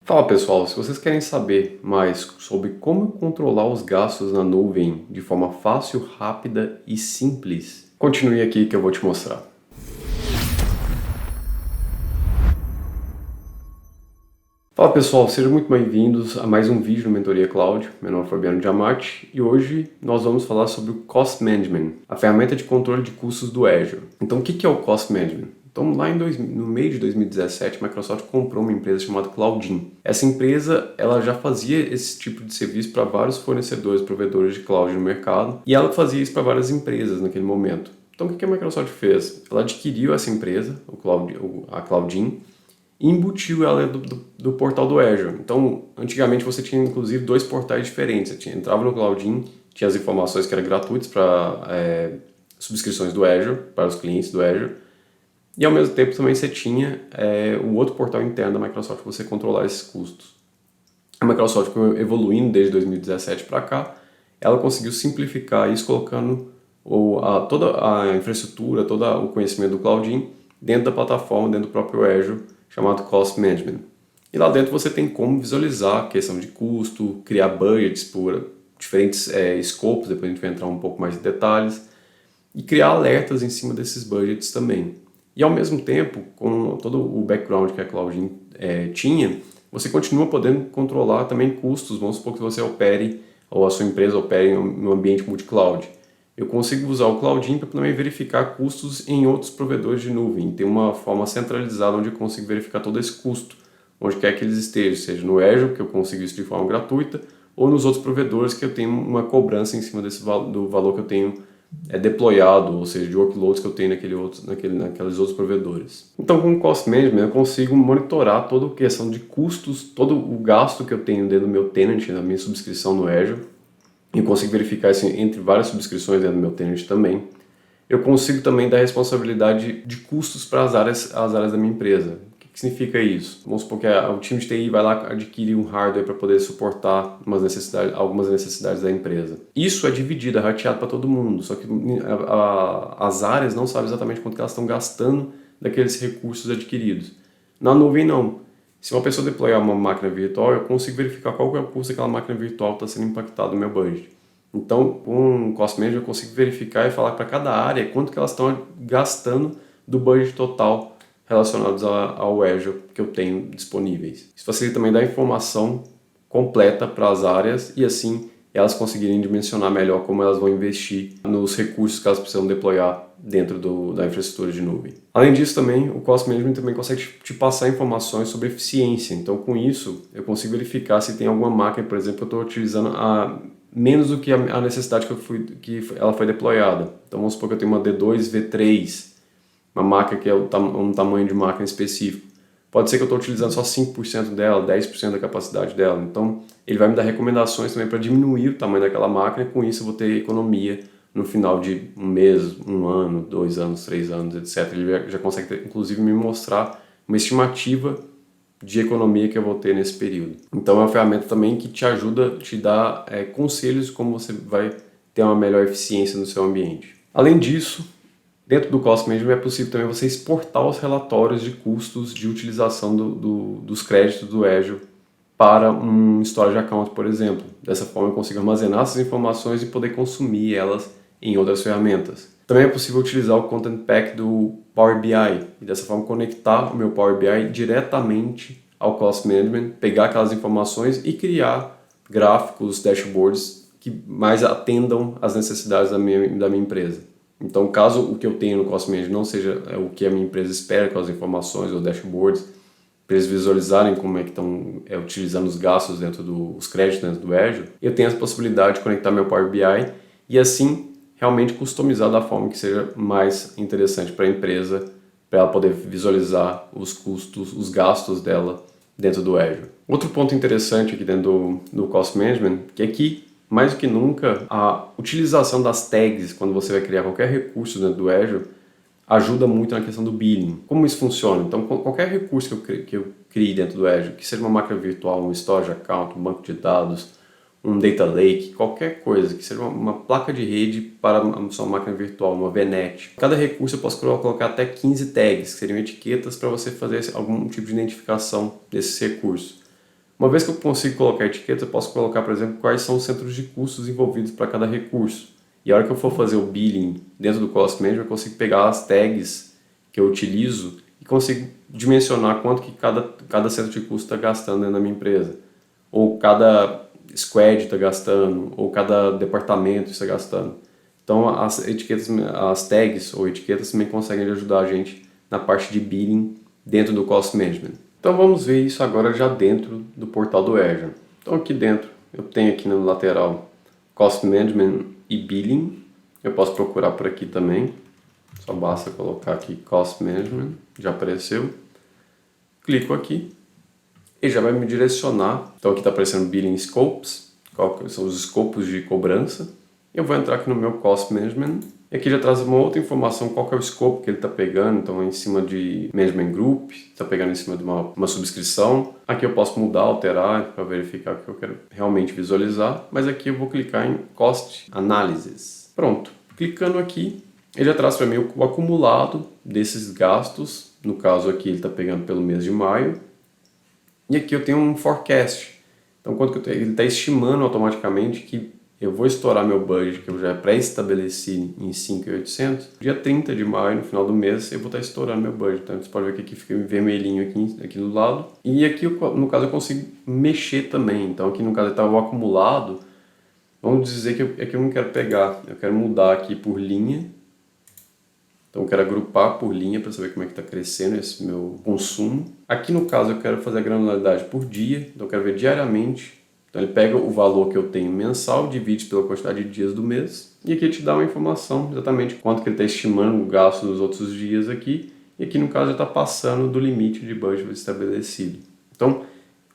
Fala pessoal, se vocês querem saber mais sobre como controlar os gastos na nuvem de forma fácil, rápida e simples, continue aqui que eu vou te mostrar. Fala pessoal, sejam muito bem-vindos a mais um vídeo no Mentoria Cloud. Meu nome é Fabiano Diamatti e hoje nós vamos falar sobre o Cost Management, a ferramenta de controle de custos do Azure. Então o que é o Cost Management? Então, lá no meio de 2017, a Microsoft comprou uma empresa chamada Cloudin. Essa empresa ela já fazia esse tipo de serviço para vários fornecedores, provedores de cloud no mercado, e ela fazia isso para várias empresas naquele momento. Então, o que a Microsoft fez? Ela adquiriu essa empresa, a Cloudin, e embutiu ela do portal do Azure. Então, antigamente você tinha inclusive dois portais diferentes. Você entrava no Cloudin, tinha as informações que eram gratuitas para subscrições do Azure, para os clientes do Azure, e ao mesmo tempo também você tinha o outro portal interno da Microsoft para você controlar esses custos. A Microsoft, evoluindo desde 2017 para cá, ela conseguiu simplificar isso colocando toda a infraestrutura, todo o conhecimento do Cloudin dentro da plataforma, dentro do próprio Azure, chamado Cost Management. E lá dentro você tem como visualizar a questão de custo, criar budgets por diferentes escopos, depois a gente vai entrar um pouco mais em detalhes, e criar alertas em cima desses budgets também. E ao mesmo tempo, com todo o background que a Cloudin tinha, você continua podendo controlar também custos. Vamos supor que você opere, ou a sua empresa opere em um ambiente multi-cloud. Eu consigo usar o Cloudin para também verificar custos em outros provedores de nuvem. Tem uma forma centralizada onde eu consigo verificar todo esse custo, onde quer que eles estejam, seja no Azure, que eu consigo isso de forma gratuita, ou nos outros provedores que eu tenho uma cobrança em cima do valor que eu tenho deployado, ou seja, de workloads que eu tenho naqueles outros provedores. Então, com o Cost Management, eu consigo monitorar toda a questão de custos, todo o gasto que eu tenho dentro do meu tenant, da minha subscrição no Azure. Eu consigo verificar isso entre várias subscrições dentro do meu tenant também. Eu consigo também dar responsabilidade de custos para as áreas da minha empresa. O que significa isso? Vamos supor que o time de TI vai lá adquirir um hardware para poder suportar algumas necessidades da empresa. Isso é dividido, é rateado para todo mundo, só que as áreas não sabem exatamente quanto que elas estão gastando daqueles recursos adquiridos. Na nuvem, não. Se uma pessoa deployar uma máquina virtual, eu consigo verificar qual que é o custo daquela máquina virtual que está sendo impactado no meu budget. Então, com o Cost Manager, eu consigo verificar e falar para cada área quanto que elas estão gastando do budget total relacionados ao Azure que eu tenho disponíveis. Isso facilita também dar informação completa para as áreas e assim elas conseguirem dimensionar melhor como elas vão investir nos recursos que elas precisam deployar dentro da infraestrutura de nuvem. Além disso também, o Cost Management também consegue te passar informações sobre eficiência. Então com isso eu consigo verificar se tem alguma máquina, por exemplo, que eu estou utilizando menos do que a necessidade que ela foi deployada. Então vamos supor que eu tenho uma D2, V3, uma máquina que é um tamanho de máquina específico. Pode ser que eu estou utilizando só 5% dela, 10% da capacidade dela. Então, ele vai me dar recomendações também para diminuir o tamanho daquela máquina e com isso eu vou ter economia no final de um mês, um ano, 2 anos, 3 anos, etc. Ele já consegue, inclusive, me mostrar uma estimativa de economia que eu vou ter nesse período. Então, é uma ferramenta também que te ajuda, te dá conselhos como você vai ter uma melhor eficiência no seu ambiente. Além disso, dentro do Cost Management é possível também você exportar os relatórios de custos de utilização dos créditos do Azure para um storage account, por exemplo. Dessa forma eu consigo armazenar essas informações e poder consumir elas em outras ferramentas. Também é possível utilizar o Content Pack do Power BI e dessa forma conectar o meu Power BI diretamente ao Cost Management, pegar aquelas informações e criar gráficos, dashboards que mais atendam às necessidades da minha empresa. Então, caso o que eu tenho no Cost Management não seja o que a minha empresa espera com as informações ou dashboards, para eles visualizarem como é que estão utilizando os gastos os créditos dentro do Azure, eu tenho a possibilidade de conectar meu Power BI e assim realmente customizar da forma que seja mais interessante para a empresa, para ela poder visualizar os custos, os gastos dela dentro do Azure. Outro ponto interessante aqui dentro do Cost Management é que mais do que nunca, a utilização das tags, quando você vai criar qualquer recurso dentro do Azure, ajuda muito na questão do billing. Como isso funciona? Então, qualquer recurso que eu crie dentro do Azure, que seja uma máquina virtual, um storage account, um banco de dados, um data lake, qualquer coisa, que seja uma placa de rede para a sua máquina virtual, uma VNet. Cada recurso eu posso colocar até 15 tags, que seriam etiquetas para você fazer algum tipo de identificação desses recursos. Uma vez que eu consigo colocar etiquetas, eu posso colocar, por exemplo, quais são os centros de custos envolvidos para cada recurso. E a hora que eu for fazer o billing dentro do Cost Manager, eu consigo pegar as tags que eu utilizo e consigo dimensionar quanto que cada centro de custo está gastando dentro da minha empresa. Ou cada squad está gastando, ou cada departamento está gastando. Então as etiquetas, as tags ou etiquetas também conseguem ajudar a gente na parte de billing dentro do Cost Management. Então vamos ver isso agora já dentro do portal do Azure. Então aqui dentro eu tenho aqui no lateral Cost Management e Billing. Eu posso procurar por aqui também. Só basta colocar aqui Cost Management, já apareceu. Clico aqui e já vai me direcionar. Então aqui está aparecendo Billing Scopes, quais são os escopos de cobrança. Eu vou entrar aqui no meu Cost Management. E aqui já traz uma outra informação, qual que é o escopo que ele está pegando. Então é em cima de Management Group, está pegando em cima de uma subscrição. Aqui eu posso mudar, alterar para verificar o que eu quero realmente visualizar. Mas aqui eu vou clicar em Cost Analysis. Pronto, clicando aqui, ele já traz para mim o acumulado desses gastos. No caso aqui ele está pegando pelo mês de maio. E aqui eu tenho um forecast. Então ele está estimando automaticamente que eu vou estourar meu budget, que eu já pré-estabeleci em 5.800. Dia 30 de maio, no final do mês, eu vou estar estourando meu budget. Então você pode ver que aqui fica vermelhinho aqui do lado. E aqui, no caso, eu consigo mexer também. Então aqui, no caso, está o acumulado. Vamos dizer que aqui eu não quero pegar. Eu quero mudar aqui por linha. Então eu quero agrupar por linha para saber como é que está crescendo esse meu consumo. Aqui, no caso, eu quero fazer a granularidade por dia. Então eu quero ver diariamente. Então ele pega o valor que eu tenho mensal, divide pela quantidade de dias do mês e aqui te dá uma informação exatamente quanto que ele está estimando o gasto dos outros dias aqui e aqui no caso já está passando do limite de budget estabelecido. Então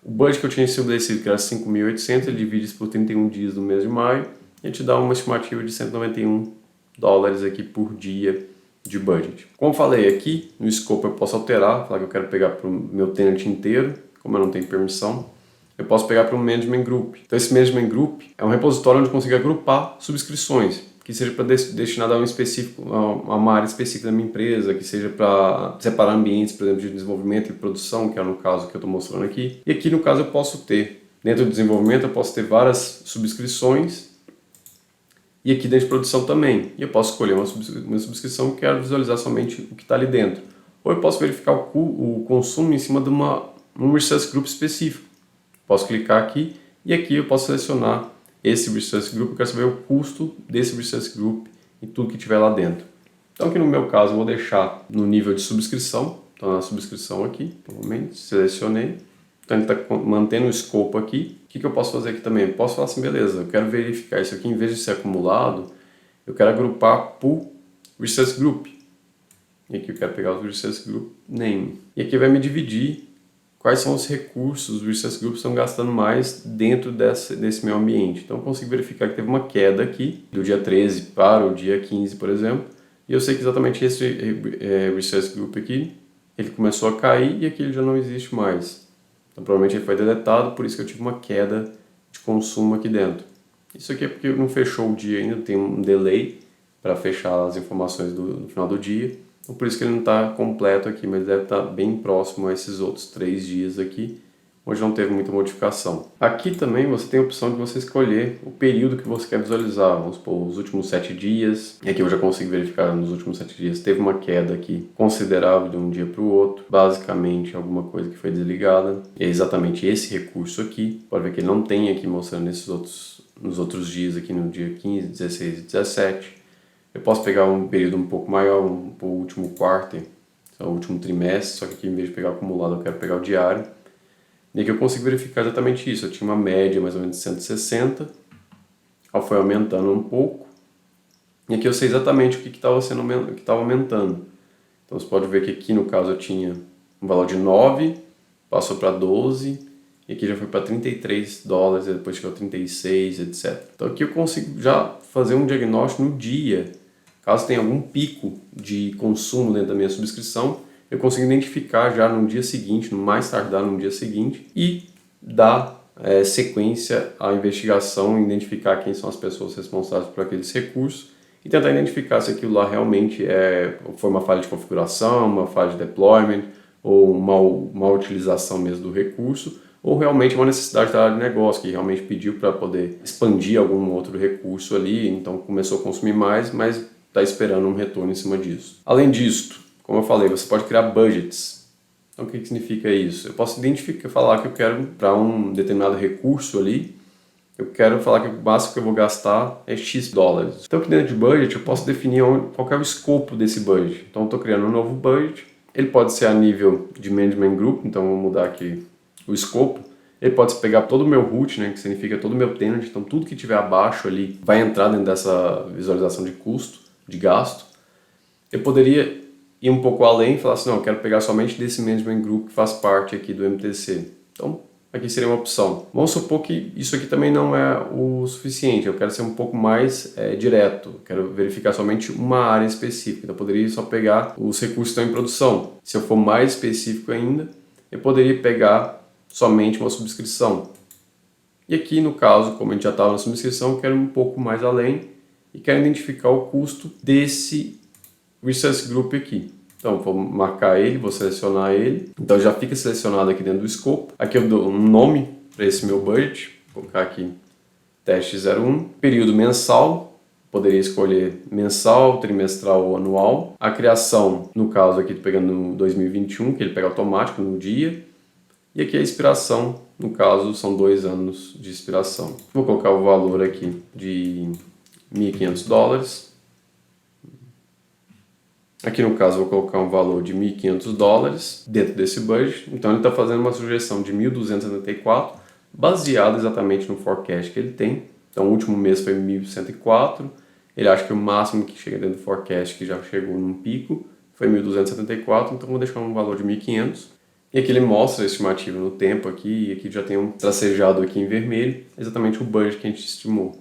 o budget que eu tinha estabelecido que era 5.800, ele divide isso por 31 dias do mês de maio e te dá uma estimativa de $191 aqui por dia de budget. Como falei aqui, no scope eu posso alterar, falar que eu quero pegar para o meu tenant inteiro, como eu não tenho permissão. Eu posso pegar para um Management Group. Então esse Management Group é um repositório onde eu consigo agrupar subscrições, que seja para destinado a uma área específica da minha empresa, que seja para separar ambientes, por exemplo, de desenvolvimento e produção, que é no caso que eu estou mostrando aqui. E aqui no caso eu posso ter, dentro do desenvolvimento eu posso ter várias subscrições e aqui dentro de produção também. E eu posso escolher uma subscrição que quero visualizar somente o que está ali dentro. Ou eu posso verificar o consumo em cima de um Research Group específico. Posso clicar aqui e aqui eu posso selecionar esse Research Group. Eu quero saber o custo desse Research Group e tudo que tiver lá dentro. Então aqui no meu caso eu vou deixar no nível de subscrição. Então na subscrição aqui, normalmente, selecionei. Então ele está mantendo o escopo aqui. O que eu posso fazer aqui também? Eu posso falar assim, beleza, eu quero verificar isso aqui, em vez de ser acumulado, eu quero agrupar por Research Group. E aqui eu quero pegar o Research Group Name. E aqui vai me dividir quais são os recursos os Research Groups estão gastando mais dentro desse meu ambiente. Então eu consigo verificar que teve uma queda aqui, do dia 13 para o dia 15, por exemplo, e eu sei que exatamente esse Research Group aqui, ele começou a cair e aqui ele já não existe mais. Então provavelmente ele foi deletado, por isso que eu tive uma queda de consumo aqui dentro. Isso aqui é porque não fechou o dia ainda, tem um delay para fechar as informações no final do dia. Então, por isso que ele não está completo aqui, mas deve estar bem próximo a esses outros 3 dias aqui, onde não teve muita modificação. Aqui também você tem a opção de você escolher o período que você quer visualizar, vamos supor, os últimos 7 dias. E aqui eu já consigo verificar nos últimos 7 dias, teve uma queda aqui considerável de um dia para o outro, basicamente alguma coisa que foi desligada. E é exatamente esse recurso aqui, pode ver que ele não tem aqui mostrando nos outros dias aqui no dia 15, 16 e 17. Eu posso pegar um período um pouco maior, o último quarto, o último trimestre, só que aqui em vez de pegar acumulado eu quero pegar o diário. E aqui eu consigo verificar exatamente isso. Eu tinha uma média mais ou menos de 160, ela foi aumentando um pouco. E aqui eu sei exatamente o que estava aumentando. Então você pode ver que aqui no caso eu tinha um valor de 9, passou para 12, e aqui já foi para $33, e depois chegou a 36, etc. Então aqui eu consigo já fazer um diagnóstico no dia. Caso tenha algum pico de consumo dentro da minha subscrição, eu consigo identificar já no dia seguinte, no mais tardar no dia seguinte, e dar sequência à investigação, identificar quem são as pessoas responsáveis por aqueles recursos e tentar identificar se aquilo lá realmente foi uma falha de configuração, uma falha de deployment ou uma utilização mesmo do recurso, ou realmente uma necessidade da área de negócio, que realmente pediu para poder expandir algum outro recurso ali, então começou a consumir mais, mas está esperando um retorno em cima disso. Além disso, como eu falei, você pode criar budgets. Então o que significa isso? Eu posso falar que eu quero para um determinado recurso ali, eu quero falar que o máximo que eu vou gastar é X dólares. Então aqui dentro de budget eu posso definir qual é o escopo desse budget. Então eu estou criando um novo budget, ele pode ser a nível de management group, então eu vou mudar aqui o escopo. Ele pode pegar todo o meu root, né, que significa todo o meu tenant, então tudo que tiver abaixo ali vai entrar dentro dessa visualização de custo, de gasto. Eu poderia ir um pouco além e falar assim, não, eu quero pegar somente desse management group que faz parte aqui do MTC. Então aqui seria uma opção. Vamos supor que isso aqui também não é o suficiente, eu quero ser um pouco mais direto, quero verificar somente uma área específica, então eu poderia só pegar os recursos que estão em produção. Se eu for mais específico ainda, eu poderia pegar somente uma subscrição. E aqui no caso, como a gente já estava na subscrição, eu quero ir um pouco mais além e quero identificar o custo desse Research Group aqui. Então, vou marcar ele, vou selecionar ele. Então, já fica selecionado aqui dentro do escopo. Aqui eu dou um nome para esse meu budget. Vou colocar aqui teste 01. Período mensal. Poderia escolher mensal, trimestral ou anual. A criação, no caso aqui, estou pegando no 2021, que ele pega automático no dia. E aqui a expiração, no caso, são 2 anos de expiração. Vou colocar o valor aqui de $1.500. Aqui no caso vou colocar um valor de $1.500 dentro desse budget, então ele está fazendo uma sugestão de 1.274, baseado exatamente no forecast que ele tem. Então o último mês foi 1.104, ele acha que o máximo que chega dentro do forecast, que já chegou num pico, foi 1.274, então vou deixar um valor de 1.500. E aqui ele mostra a estimativa no tempo aqui, e aqui já tem um tracejado aqui em vermelho, exatamente o budget que a gente estimou.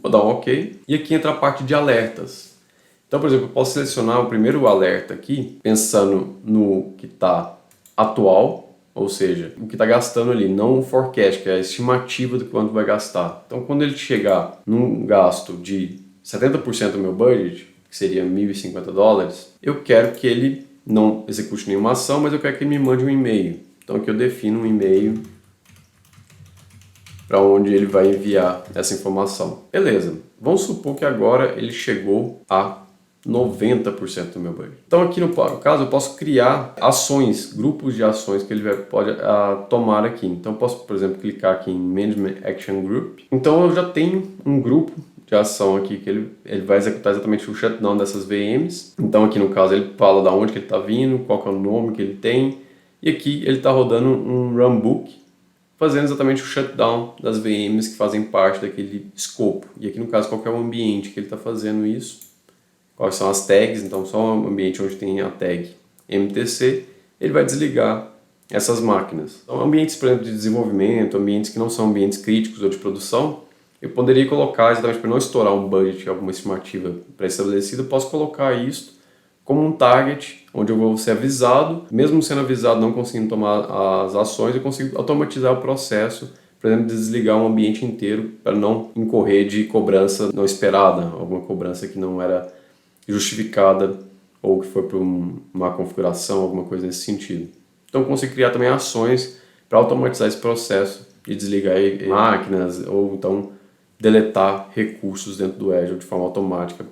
Vou dar um OK, e aqui entra a parte de alertas. Então, por exemplo, eu posso selecionar o primeiro alerta aqui, pensando no que está atual, ou seja, o que está gastando ali, não o forecast, que é a estimativa do quanto vai gastar. Então, quando ele chegar num gasto de 70% do meu budget, que seria $1.050, eu quero que ele não execute nenhuma ação, mas eu quero que ele me mande um e-mail. Então, aqui eu defino um e-mail para onde ele vai enviar essa informação. Beleza, vamos supor que agora ele chegou a 90% do meu budget. Então aqui no caso eu posso criar ações, grupos de ações que ele pode tomar aqui. Então eu posso, por exemplo, clicar aqui em Management Action Group. Então eu já tenho um grupo de ação aqui que ele vai executar exatamente o shutdown dessas VMs. Então aqui no caso ele fala da onde que ele está vindo, qual que é o nome que ele tem. E aqui ele está rodando um runbook, fazendo exatamente o shutdown das VMs que fazem parte daquele escopo. E aqui no caso qual que é o ambiente que ele está fazendo isso. Quais são as tags, então só um ambiente onde tem a tag MTC, ele vai desligar essas máquinas. Então, ambientes, por exemplo, de desenvolvimento, ambientes que não são ambientes críticos ou de produção, eu poderia colocar, exatamente para não estourar um budget, alguma estimativa pré-estabelecida, eu posso colocar isso como um target, onde eu vou ser avisado, mesmo sendo avisado, não conseguindo tomar as ações, eu consigo automatizar o processo, por exemplo, desligar um ambiente inteiro para não incorrer de cobrança não esperada, alguma cobrança que não era justificada ou que foi por uma configuração, alguma coisa nesse sentido. Então eu consigo criar também ações para automatizar esse processo de desligar máquinas ou então deletar recursos dentro do Azure de forma automática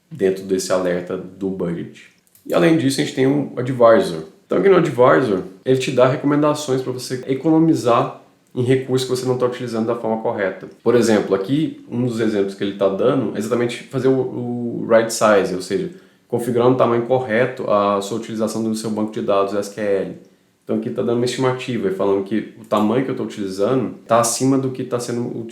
dentro desse alerta do budget. E além disso a gente tem um Advisor. Então aqui no Advisor ele te dá recomendações para você economizar em recursos que você não está utilizando da forma correta. Por exemplo, aqui um dos exemplos que ele está dando é exatamente fazer o right size, ou seja, configurar no tamanho correto a sua utilização do seu banco de dados SQL. Então aqui está dando uma estimativa, falando que o tamanho que eu estou utilizando está acima do que está sendo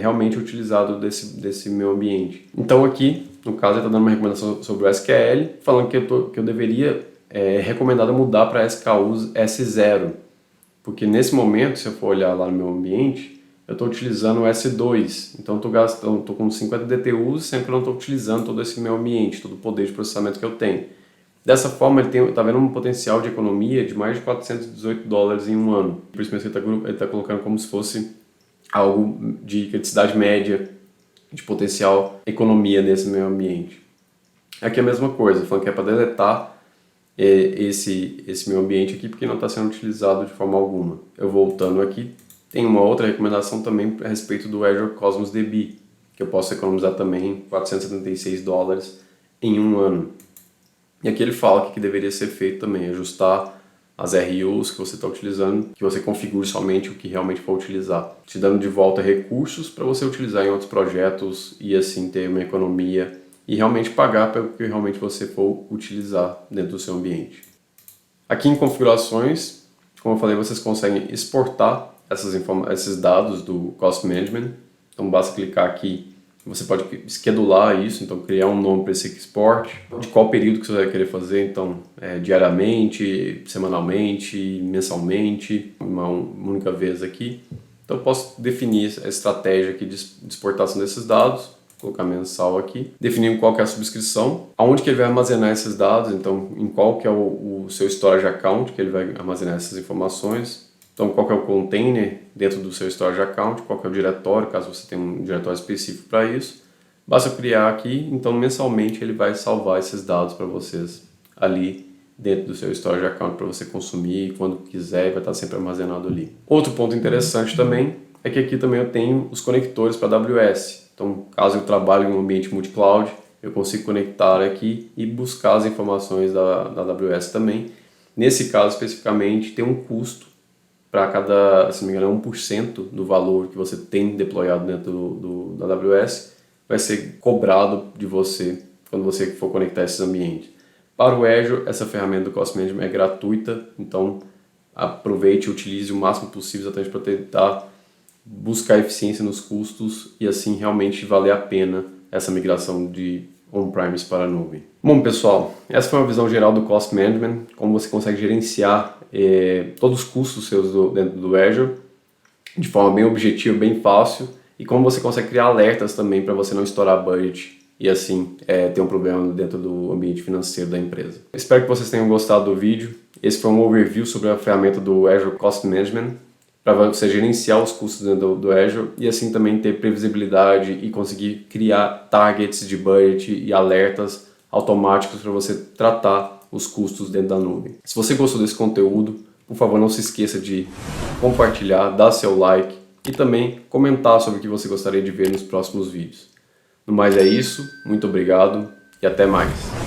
realmente utilizado desse meu ambiente. Então aqui, no caso, ele está dando uma recomendação sobre o SQL, falando que eu deveria, recomendado mudar para SKUs S0. Porque nesse momento, se eu for olhar lá no meu ambiente, eu estou utilizando o S2. Então estou com 50 DTUs, sempre que eu não estou utilizando todo esse meu ambiente, todo o poder de processamento que eu tenho. Dessa forma, ele está vendo um potencial de economia de mais de $418 em um ano. Por isso mesmo ele está colocando como se fosse algo de criticidade média, de potencial economia nesse meu ambiente. Aqui é a mesma coisa, falando que é para deletar esse meu ambiente aqui porque não está sendo utilizado de forma alguma. Eu voltando aqui, tem uma outra recomendação também a respeito do Azure Cosmos DB, que eu posso economizar também $476 em um ano. E aqui ele fala que deveria ser feito também, ajustar as RUs que você está utilizando, que você configure somente o que realmente for utilizar, te dando de volta recursos para você utilizar em outros projetos e assim ter uma economia e realmente pagar pelo que realmente você for utilizar dentro do seu ambiente. Aqui em configurações, como eu falei, vocês conseguem exportar esses dados do Cost Management. Então basta clicar aqui, você pode schedular isso, então criar um nome para esse export, de qual período que você vai querer fazer, então diariamente, semanalmente, mensalmente, uma única vez aqui. Então eu posso definir a estratégia aqui de exportação desses dados, colocar mensal aqui, definir qual que é a subscrição, aonde que ele vai armazenar esses dados, então em qual que é o seu storage account que ele vai armazenar essas informações. Então, qual que é o container dentro do seu storage account, qual que é o diretório, caso você tenha um diretório específico para isso. Basta criar aqui, então mensalmente ele vai salvar esses dados para vocês ali dentro do seu storage account para você consumir quando quiser e vai estar sempre armazenado ali. Outro ponto interessante também é que aqui também eu tenho os conectores para AWS. Então, caso eu trabalhe em um ambiente multi-cloud, eu consigo conectar aqui e buscar as informações da AWS também. Nesse caso especificamente, tem um custo para cada, se não me engano, 1% do valor que você tem deployado dentro da AWS vai ser cobrado de você quando você for conectar esses ambientes. Para o Azure, essa ferramenta do Cost Management é gratuita, então aproveite e utilize o máximo possível exatamente para tentar buscar eficiência nos custos e assim realmente valer a pena essa migração de on-premise para a nuvem. Bom pessoal, essa foi uma visão geral do Cost Management, como você consegue gerenciar todos os custos seus dentro do Azure de forma bem objetiva, bem fácil e como você consegue criar alertas também para você não estourar budget e assim ter um problema dentro do ambiente financeiro da empresa. Espero que vocês tenham gostado do vídeo. Esse foi um overview sobre a ferramenta do Azure Cost Management para você gerenciar os custos dentro do Azure e assim também ter previsibilidade e conseguir criar targets de budget e alertas automáticos para você tratar os custos dentro da nuvem. Se você gostou desse conteúdo, por favor não se esqueça de compartilhar, dar seu like e também comentar sobre o que você gostaria de ver nos próximos vídeos. No mais é isso, muito obrigado e até mais.